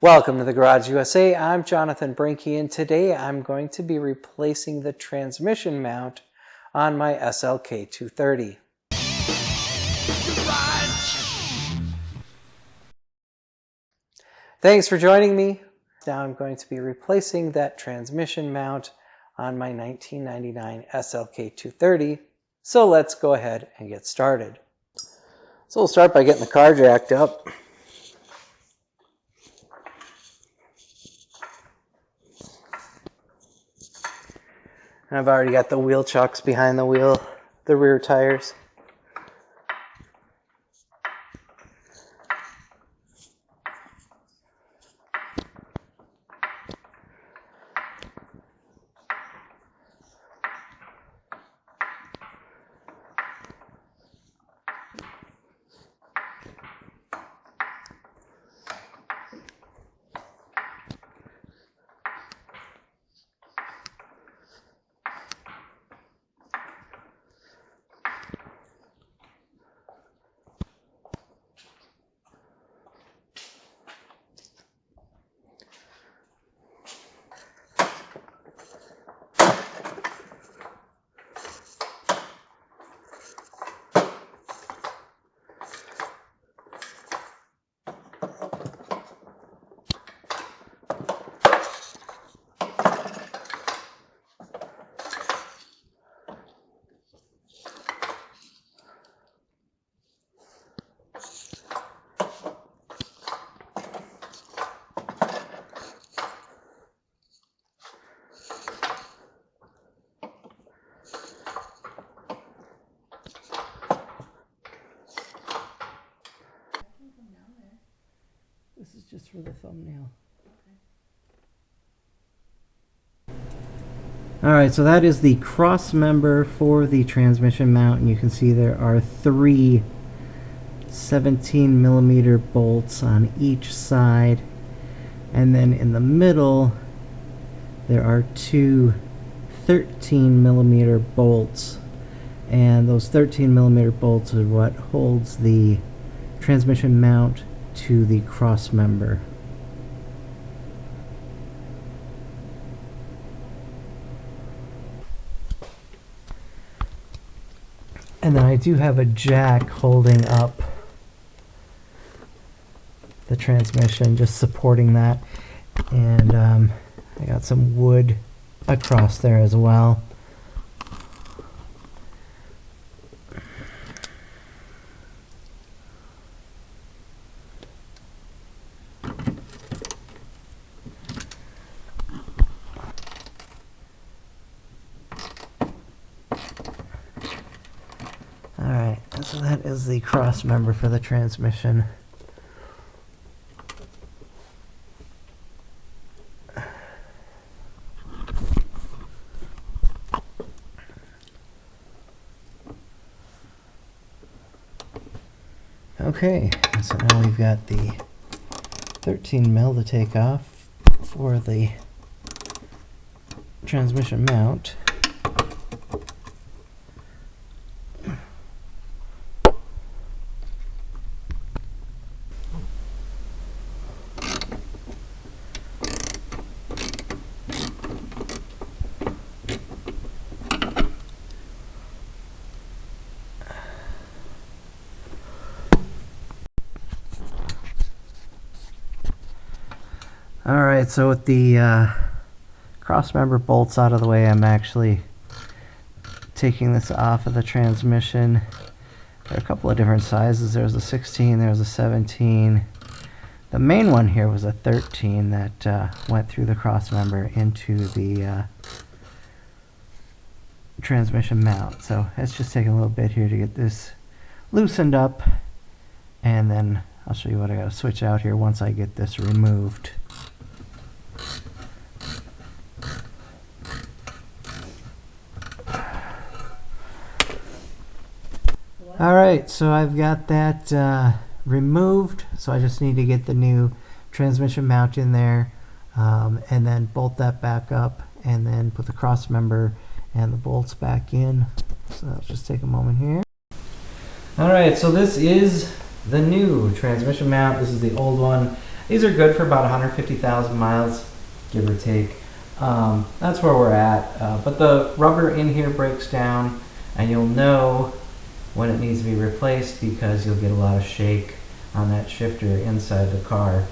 Welcome to the Garage USA. I'm Jonathan Brinke, and today I'm going to be replacing the transmission mount on my SLK 230. Thanks for joining me. Now I'm going to be replacing that transmission mount on my 1999 SLK 230. So let's go ahead and get started. So we'll start by getting the car jacked up. I've already got the wheel chucks behind the wheel, the rear tires. This is just for the thumbnail. Alright, so that is the cross member for the transmission mount, and you can see there are three 17mm bolts on each side, and then in the middle there are two 13mm bolts, and those 13mm bolts are what holds the transmission mount to the cross member. And then I do have a jack holding up the transmission, just supporting that, and I got some wood across there as well. Alright, so that is the cross member for the transmission. Okay, so now we've got the 13mm to take off for the transmission mount. Alright, so with the cross member bolts out of the way, I'm actually taking this off of the transmission. There are a couple of different sizes. There's a 16, there's a 17. The main one here was a 13 that went through the cross member into the transmission mount. So it's just taking a little bit here to get this loosened up, and then I'll show you what I got to switch out here once I get this removed. Alright, so I've got that removed, so I just need to get the new transmission mount in there, and then bolt that back up, and then put the cross member and the bolts back in. So let's just take a moment here. Alright, so this is the new transmission mount. This is the old one. These are good for about 150,000 miles, give or take. That's where we're at. But the rubber in here breaks down, and you'll know when it needs to be replaced because you'll get a lot of shake on that shifter inside the car.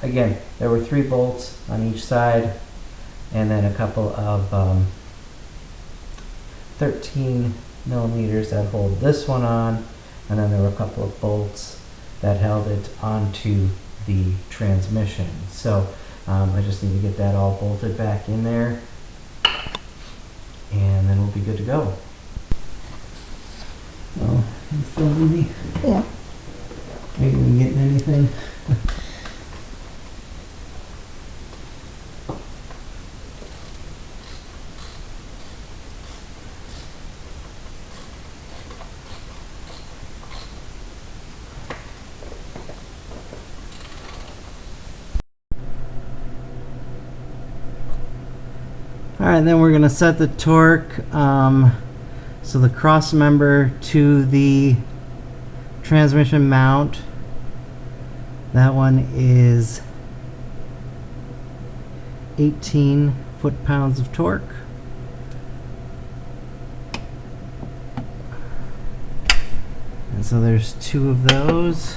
Again, there were 3 bolts on each side, and then a couple of 13 millimeters that hold this one on, and then there were a couple of bolts that held it onto the transmission. So I just need to get that all bolted back in there, and then we'll be good to go. Oh, you filming me? Yeah. Are you even getting anything? Alright, then we're going to set the torque. So the cross member to the transmission mount, that one is 18 foot-pounds of torque. And so there's 2 of those.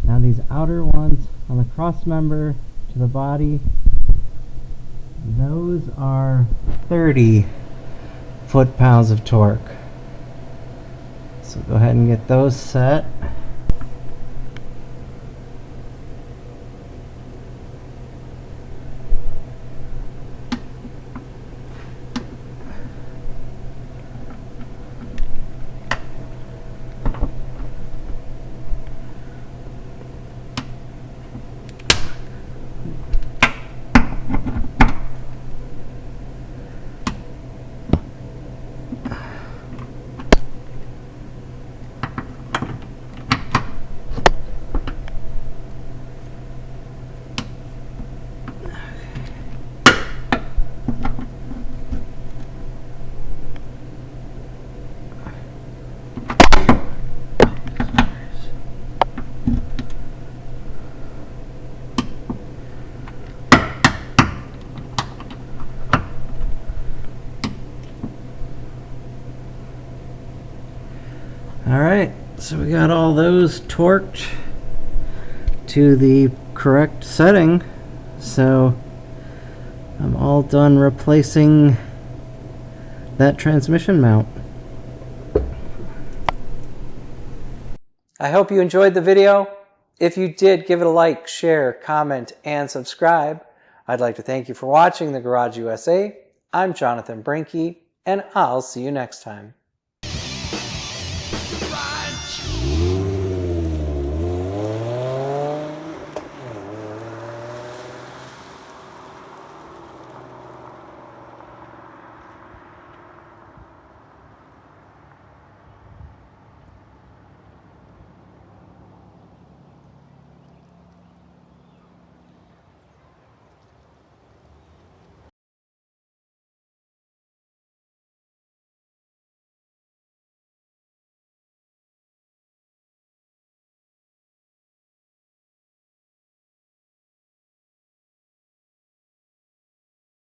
Now these outer ones on the cross member to the body, those are 30 foot-pounds of torque. So go ahead and get those set. Alright, so we got all those torqued to the correct setting. So I'm all done replacing that transmission mount. I hope you enjoyed the video. If you did, give it a like, share, comment, and subscribe. I'd like to thank you for watching The Garage USA. I'm Jonathan Brinke, and I'll see you next time.